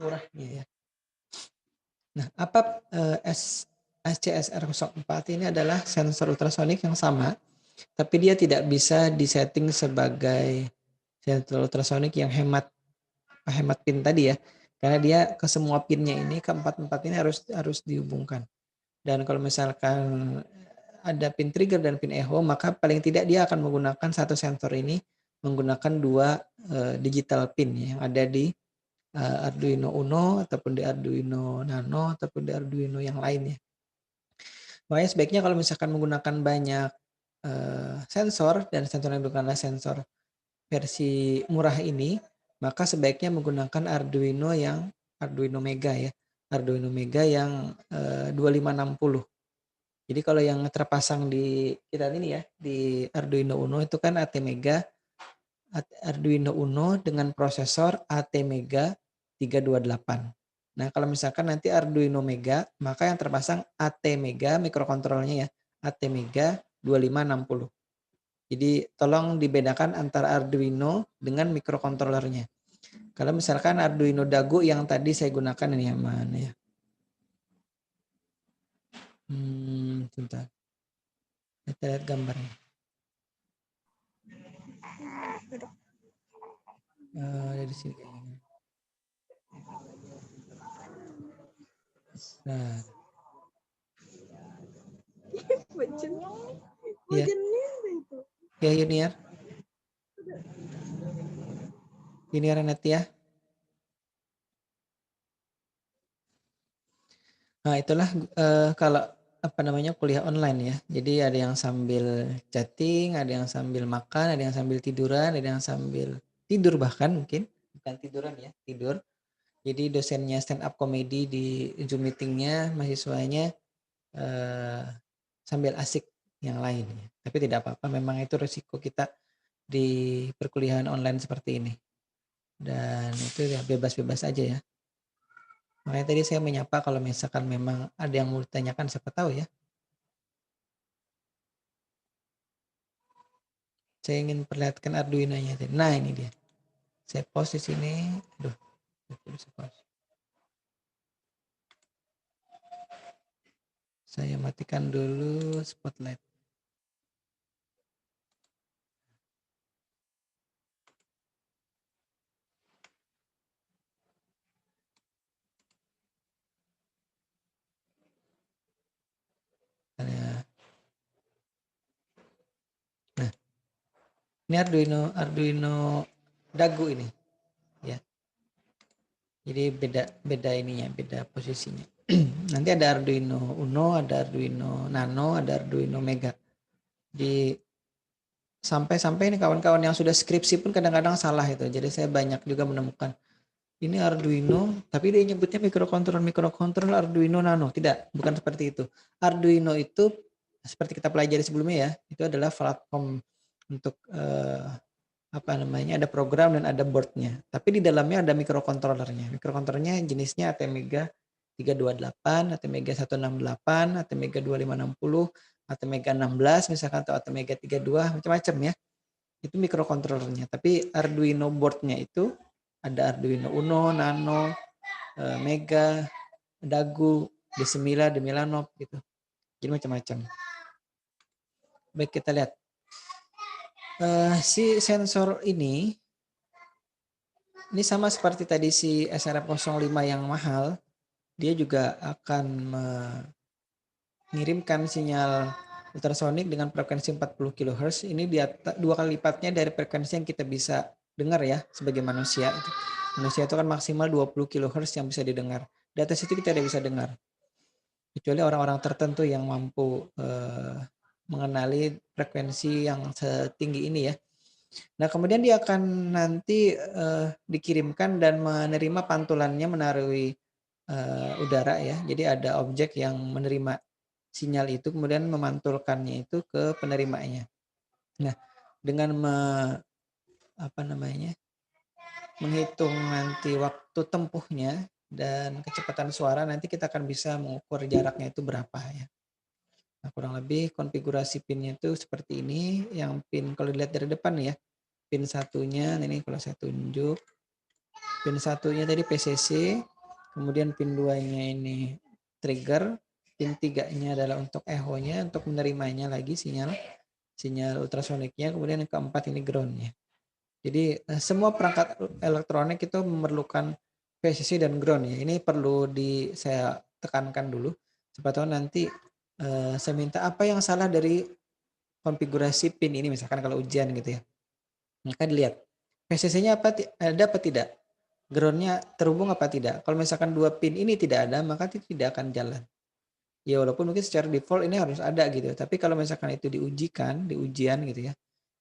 murahnya ya. Nah, apa SCSR04 ini adalah sensor ultrasonik yang sama, tapi dia tidak bisa disetting sebagai sensor ultrasonik yang hemat pin tadi ya, karena dia ke semua pinnya ini, keempat ini harus dihubungkan. Dan kalau misalkan ada pin trigger dan pin echo, maka paling tidak dia akan menggunakan satu sensor ini menggunakan dua digital pin yang ada di Arduino Uno ataupun di Arduino Nano ataupun di Arduino yang lainnya. Makanya sebaiknya kalau misalkan menggunakan banyak sensor dan sensor yang bukanlah sensor versi murah ini, maka sebaiknya menggunakan Arduino yang Arduino Mega ya. Arduino Mega yang 2560. Jadi kalau yang terpasang di kita ini ya, di Arduino Uno itu kan ATmega, Arduino Uno dengan prosesor ATmega 328. Nah, kalau misalkan nanti Arduino Mega, maka yang terpasang ATmega mikrokontrolnya ya, ATmega 2560. Jadi tolong dibedakan antara Arduino dengan microcontrollernya. Kalau misalkan Arduino Dagu yang tadi saya gunakan ini yang mana ya? Sebentar. Kita lihat gambarnya. Dari sini kayaknya. Nah, ya. Ya Junior. Junior Natia. Nah, itulah kalau apa namanya kuliah online ya. Jadi ada yang sambil chatting, ada yang sambil makan, ada yang sambil tiduran, ada yang sambil tidur bahkan mungkin bukan tiduran ya, tidur. Jadi dosennya stand up comedy di Zoom meetingnya, mahasiswanya sambil asik yang lain. Tapi tidak apa-apa, memang itu resiko kita di perkuliahan online seperti ini. Dan itu ya bebas-bebas aja ya. Makanya tadi saya menyapa kalau misalkan memang ada yang mau ditanyakan, siapa tahu ya. Saya ingin perlihatkan Arduino-nya. Nah ini dia. Saya post di sini. Aduh, saya matikan dulu spotlight. Nah, ini Arduino Dagu ini, ya. Jadi beda ininya, beda posisinya. Nanti ada Arduino Uno, ada Arduino Nano, ada Arduino Mega. Di sampai ini kawan-kawan yang sudah skripsi pun kadang-kadang salah itu. Jadi saya banyak juga menemukan ini Arduino, tapi dia nyebutnya mikrokontroler Arduino Nano. Tidak, bukan seperti itu. Arduino itu seperti kita pelajari sebelumnya ya, itu adalah platform untuk apa namanya, ada program dan ada boardnya. Tapi di dalamnya ada mikrokontrolernya. Mikrokontrolernya jenisnya ATmega 328, ATmega 168, ATmega 2560, ATmega 16 misalkan, atau ATmega 32, macam-macam ya. Itu mikrokontrolernya. Tapi Arduino boardnya itu ada Arduino Uno, Nano, Mega, Dagu, D9, Demilanov gitu. Jadi macam-macam. Baik, kita lihat. Si sensor ini sama seperti tadi si SRF05 yang mahal. Dia juga akan mengirimkan sinyal ultrasonik dengan frekuensi 40 kHz. Ini dua kali lipatnya dari frekuensi yang kita bisa dengar ya sebagai manusia. Manusia itu kan maksimal 20 kHz yang bisa didengar. Di atas itu kita tidak bisa dengar. Kecuali orang-orang tertentu yang mampu mengenali frekuensi yang setinggi ini ya. Nah, kemudian dia akan nanti dikirimkan dan menerima pantulannya melalui udara ya. Jadi ada objek yang menerima sinyal itu kemudian memantulkannya itu ke penerimanya. Nah, dengan menghitung nanti waktu tempuhnya dan kecepatan suara, nanti kita akan bisa mengukur jaraknya itu berapa ya. Nah, kurang lebih konfigurasi pinnya itu seperti ini. Yang pin kalau dilihat dari depan ya, pin satunya ini kalau saya tunjuk, pin satunya tadi PCC, kemudian pin 2-nya ini trigger, pin 3-nya adalah untuk echo-nya, untuk menerimanya lagi sinyal ultrasoniknya, kemudian yang keempat ini ground-nya. Jadi semua perangkat elektronik itu memerlukan PCC dan ground ya. Ini perlu saya tekankan dulu. Siapa tahu nanti saya minta apa yang salah dari konfigurasi pin ini misalkan kalau ujian gitu ya. Maka dilihat PCC-nya ada apa tidak? Ground-nya terhubung apa tidak? Kalau misalkan dua pin ini tidak ada, maka tidak akan jalan. Ya walaupun mungkin secara default ini harus ada gitu. Tapi kalau misalkan itu di ujian gitu ya,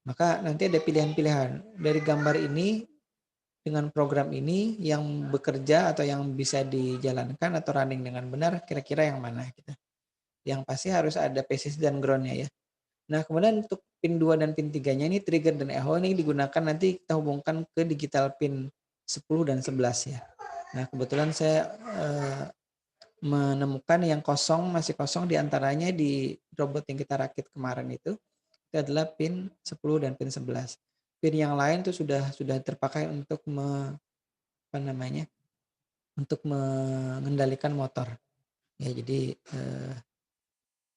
maka nanti ada pilihan-pilihan. Dari gambar ini dengan program ini yang bekerja atau yang bisa dijalankan atau running dengan benar, kira-kira yang mana gitu. Yang pasti harus ada PCC dan ground-nya ya. Nah, kemudian untuk pin 2 dan pin 3-nya ini trigger dan echo ini digunakan nanti kita hubungkan ke digital pin 10 dan 11 ya. Nah, kebetulan saya menemukan yang masih kosong di antaranya di robot yang kita rakit kemarin itu. itu adalah pin 10 dan pin 11. Pin yang lain itu sudah terpakai untuk untuk mengendalikan motor. Ya, jadi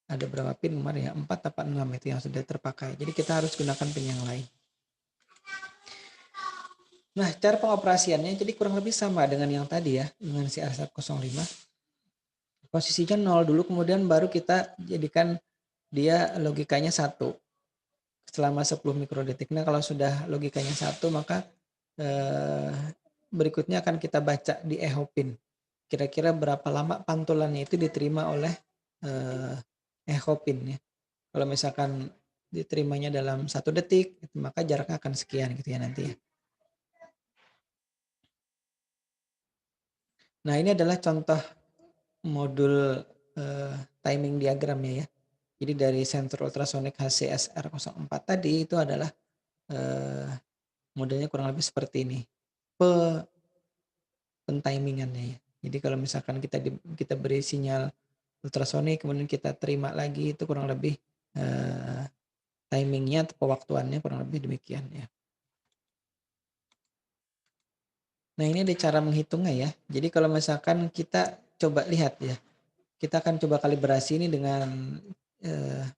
ada berapa pin kemarin ya? 4 atau 6 itu yang sudah terpakai. Jadi kita harus gunakan pin yang lain. Nah, cara pengoperasiannya jadi kurang lebih sama dengan yang tadi ya, dengan si R105. Posisinya 0 dulu, kemudian baru kita jadikan dia logikanya 1 selama 10 mikrodetik. Nah, kalau sudah logikanya 1, maka berikutnya akan kita baca di echo pin. Kira-kira berapa lama pantulannya itu diterima oleh echo pin ya. Kalau misalkan diterimanya dalam 1 detik, maka jaraknya akan sekian gitu ya nanti ya. Nah, ini adalah contoh modul timing diagramnya ya. Jadi dari sensor ultrasonic HCSR04 tadi itu adalah modelnya kurang lebih seperti ini. Pentimingannya ya. Jadi kalau misalkan kita beri sinyal ultrasonik kemudian kita terima lagi, itu kurang lebih timingnya atau pewaktuannya kurang lebih demikian ya. Nah, ini ada cara menghitungnya ya. Jadi kalau misalkan kita coba lihat ya, kita akan coba kalibrasi ini dengan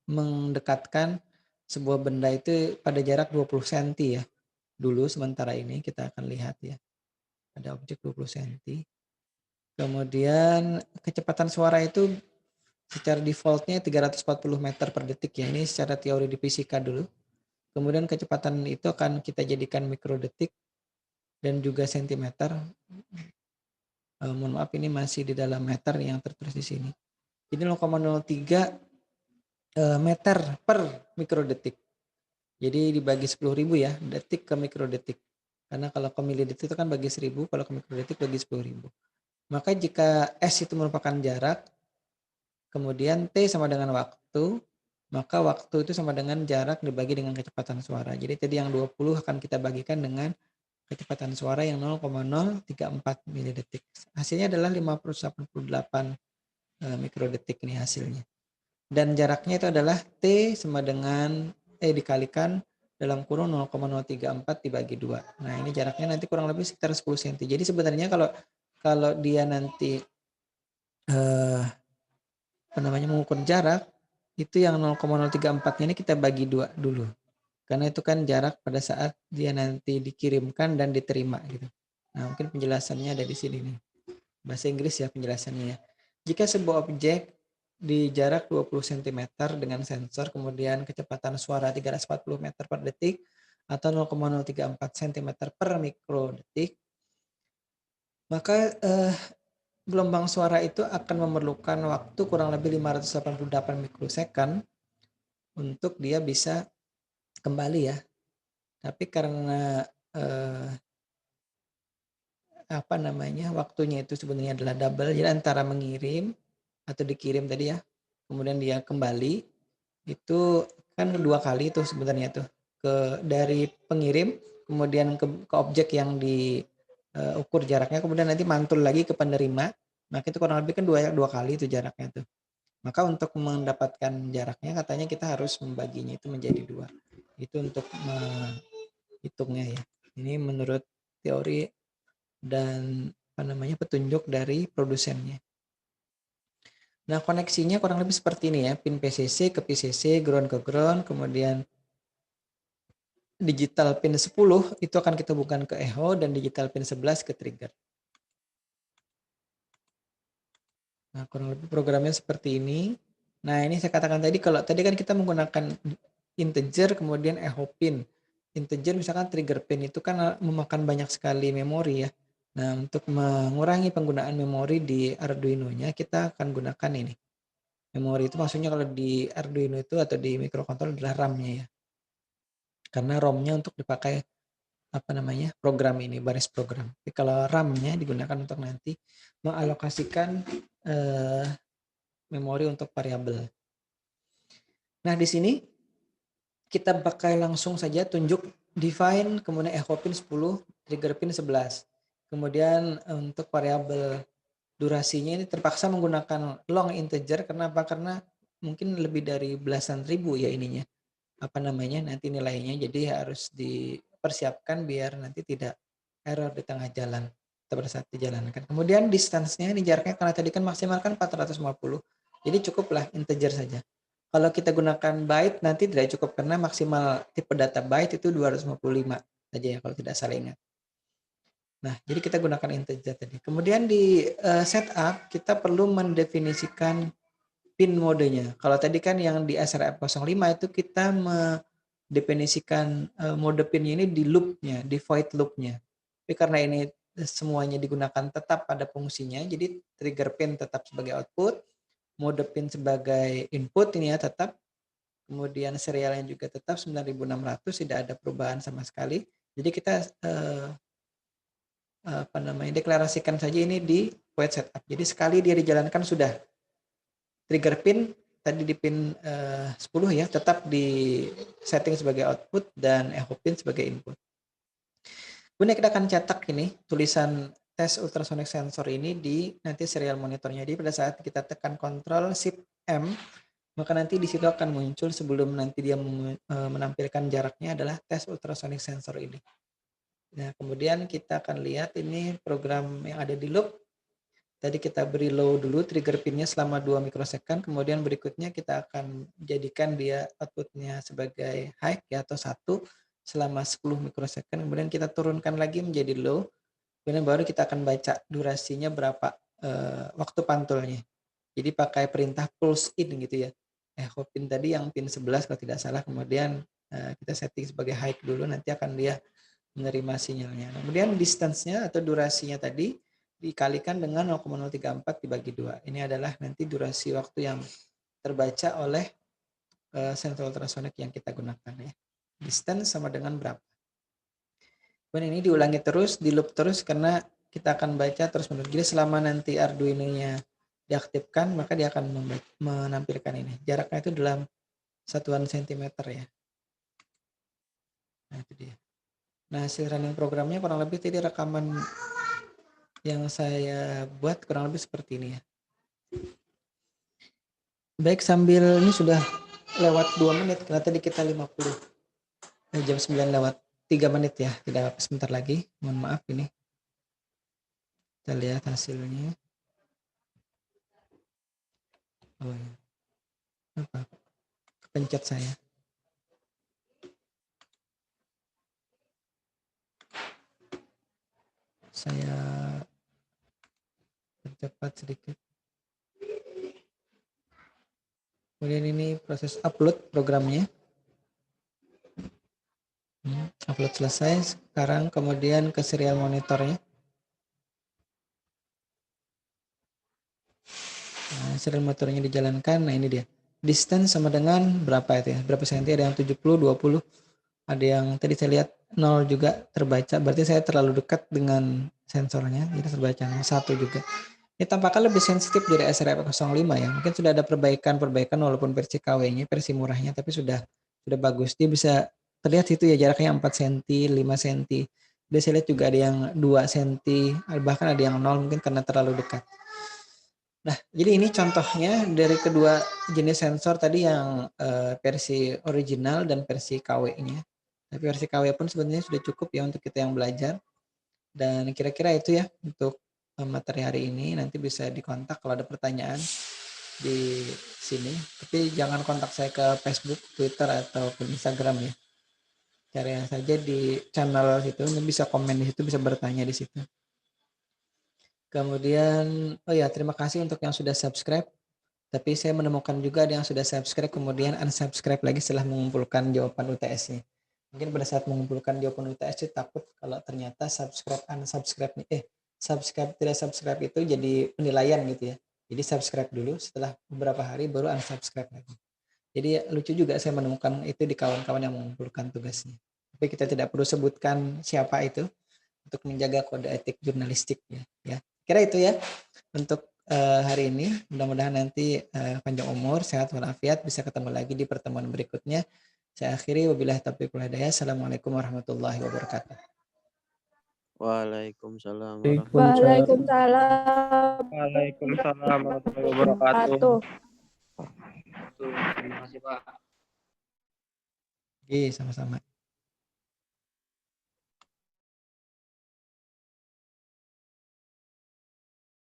mendekatkan sebuah benda itu pada jarak 20 cm ya. Dulu sementara ini kita akan lihat ya. Ada objek 20 cm. Kemudian kecepatan suara itu secara defaultnya 340 meter per detik ya. Ini secara teori di fisika dulu. Kemudian kecepatan itu akan kita jadikan mikrodetik dan juga sentimeter. Mohon maaf ini masih di dalam meter yang tertulis di sini. Jadi 0,03 meter per mikrodetik. Jadi dibagi 10.000 ya, detik ke mikrodetik. Karena kalau ke milidetik itu kan bagi 1000, kalau ke mikrodetik bagi 10.000. Maka jika S itu merupakan jarak, kemudian T sama dengan waktu, maka waktu itu sama dengan jarak dibagi dengan kecepatan suara. Jadi tadi yang 20 akan kita bagikan dengan kecepatan suara yang 0,034 milidetik. Hasilnya adalah 588 mikrodetik ini hasilnya. Dan jaraknya itu adalah T sama dengan dikalikan dalam kurung 0,034 dibagi 2. Nah, ini jaraknya nanti kurang lebih sekitar 10 cm. Jadi sebenarnya kalau dia nanti mengukur jarak, itu yang 0,034-nya ini kita bagi 2 dulu. Karena itu kan jarak pada saat dia nanti dikirimkan dan diterima gitu. Nah, mungkin penjelasannya ada di sini nih. Bahasa Inggris ya penjelasannya ya. Jika sebuah objek di jarak 20 cm dengan sensor, kemudian kecepatan suara 340 meter per detik atau 0,034 cm per mikrodetik, maka gelombang suara itu akan memerlukan waktu kurang lebih 588 mikrosecond untuk dia bisa kembali ya. Tapi karena waktunya itu sebenarnya adalah double, jadi antara mengirim atau dikirim tadi ya, kemudian dia kembali, itu kan 2 kali tuh sebenarnya tuh, dari pengirim kemudian ke objek yang diukur jaraknya, kemudian nanti mantul lagi ke penerima, maka itu kurang lebih kan 2 kali itu jaraknya tuh. Maka untuk mendapatkan jaraknya katanya kita harus membaginya itu menjadi 2. Itu untuk menghitungnya ya. Ini menurut teori dan petunjuk dari produsennya. Nah, koneksinya kurang lebih seperti ini ya, pin PCC ke PCC, ground ke ground, kemudian digital pin 10 itu akan kita hubungkan ke echo dan digital pin 11 ke trigger. Nah, kurang lebih programnya seperti ini. Nah, ini saya katakan tadi, kalau tadi kan kita menggunakan integer kemudian echo pin. Integer misalkan trigger pin itu kan memakan banyak sekali memori ya. Nah, untuk mengurangi penggunaan memori di Arduino-nya, kita akan gunakan ini. Memori itu maksudnya kalau di Arduino itu atau di microcontroller adalah RAM-nya ya. Karena ROM-nya untuk dipakai program ini, baris program. Tapi kalau RAM-nya digunakan untuk nanti mengalokasikan memori untuk variabel. Nah, di sini kita pakai langsung saja tunjuk define, kemudian echo pin 10, trigger pin 11. Kemudian untuk variabel durasinya ini terpaksa menggunakan long integer. Kenapa? Karena mungkin lebih dari belasan ribu ya ininya nanti nilainya, jadi harus dipersiapkan biar nanti tidak error di tengah jalan atau pada saat dijalankan. Kemudian distance-nya ini jaraknya karena tadi kan maksimal kan 450. Jadi cukuplah integer saja. Kalau kita gunakan byte nanti tidak cukup karena maksimal tipe data byte itu 255 saja ya kalau tidak salah ingat. Nah, jadi kita gunakan integer tadi. Kemudian di setup kita perlu mendefinisikan pin modenya. Kalau tadi kan yang di SRF05 itu kita mendefinisikan mode pinnya ini di loopnya, di void loopnya. Tapi karena ini semuanya digunakan tetap pada fungsinya, jadi trigger pin tetap sebagai output, mode pin sebagai input ini ya tetap, kemudian serialnya juga tetap 9600, tidak ada perubahan sama sekali. Jadi kita deklarasikan saja ini di void setup. Jadi sekali dia dijalankan sudah. Trigger pin tadi di pin 10 ya, tetap di setting sebagai output dan echo pin sebagai input. Kemudian kita akan cetak ini tulisan tes ultrasonic sensor ini di nanti serial monitornya. Jadi pada saat kita tekan Ctrl Shift M, maka nanti di situ akan muncul sebelum nanti dia menampilkan jaraknya adalah tes ultrasonic sensor ini. Nah, kemudian kita akan lihat ini program yang ada di loop. Tadi kita beri low dulu trigger pinnya selama 2 mikrosecond, kemudian berikutnya kita akan jadikan dia outputnya sebagai high ya, atau 1 selama 10 mikrosecond, kemudian kita turunkan lagi menjadi low, kemudian baru kita akan baca durasinya berapa waktu pantulnya. Jadi pakai perintah pulse in gitu ya. Echo pin tadi yang pin 11 kalau tidak salah, kemudian kita setting sebagai high dulu, nanti akan dia menerima sinyalnya. Kemudian distance-nya atau durasinya tadi dikalikan dengan 0,034 dibagi 2. Ini adalah nanti durasi waktu yang terbaca oleh sensor ultrasonic yang kita gunakan ya. Distance sama dengan berapa. Kemudian ini diulangi terus, di loop terus karena kita akan baca terus menerus. Jadi selama nanti Arduino-nya diaktifkan, maka dia akan menampilkan ini. Jaraknya itu dalam satuan sentimeter ya. Nah, itu dia. Nah, hasil running programnya kurang lebih tadi rekaman yang saya buat kurang lebih seperti ini ya. Baik, sambil ini sudah lewat 2 menit, karena tadi kita 50. Jam 9 lewat 3 menit ya, tidak sebentar lagi. Mohon maaf ini. Kita lihat hasilnya. Oh ya. Apa? Kepencet saya. Saya percepat sedikit. Kemudian ini proses upload programnya. Upload selesai. Sekarang kemudian ke serial monitornya. Nah, serial monitornya dijalankan. Nah, ini dia. Distance sama dengan berapa itu ya? Berapa senti? Ada yang 70, 20. Ada yang tadi saya lihat 0 juga terbaca. Berarti saya terlalu dekat dengan sensornya. Jadi terbaca 1 juga. Ini tampaknya lebih sensitif dari SRF05 ya. Mungkin sudah ada perbaikan walaupun versi KW-nya, versi murahnya, tapi sudah bagus. Dia bisa terlihat itu ya jaraknya 4 cm, 5 cm. Dia saya lihat juga ada yang 2 cm, bahkan ada yang 0 mungkin karena terlalu dekat. Nah, jadi ini contohnya dari kedua jenis sensor tadi yang versi original dan versi KW-nya. Tapi versi KW pun sebenarnya sudah cukup ya untuk kita yang belajar. Dan kira-kira itu ya untuk materi hari ini. Nanti bisa dikontak kalau ada pertanyaan di sini. Tapi jangan kontak saya ke Facebook, Twitter, atau ke Instagram ya. Cari saja di channel situ, bisa komen di situ, bisa bertanya di situ. Kemudian, oh ya, terima kasih untuk yang sudah subscribe. Tapi saya menemukan juga ada yang sudah subscribe kemudian unsubscribe lagi setelah mengumpulkan jawaban UTS-nya. Mungkin pada saat mengumpulkan jawaban UTS itu takut kalau ternyata subscribe unsubscribe tidak subscribe itu jadi penilaian gitu ya. Jadi subscribe dulu, setelah beberapa hari baru unsubscribe lagi. Jadi lucu juga saya menemukan itu di kawan-kawan yang mengumpulkan tugasnya. Tapi kita tidak perlu sebutkan siapa itu untuk menjaga kode etik jurnalistik ya. Kira itu ya untuk hari ini. Mudah-mudahan nanti panjang umur, sehat walafiat, bisa ketemu lagi di pertemuan berikutnya. Saya akhiri, wabillahi taufiq wal hidayah. Assalamualaikum warahmatullahi wabarakatuh. Waalaikumsalam Waalaikumsalam Waalaikumsalam warahmatullahi wabarakatuh. warahmatullahi wabarakatuh. Terima kasih Pak. Oke, sama-sama.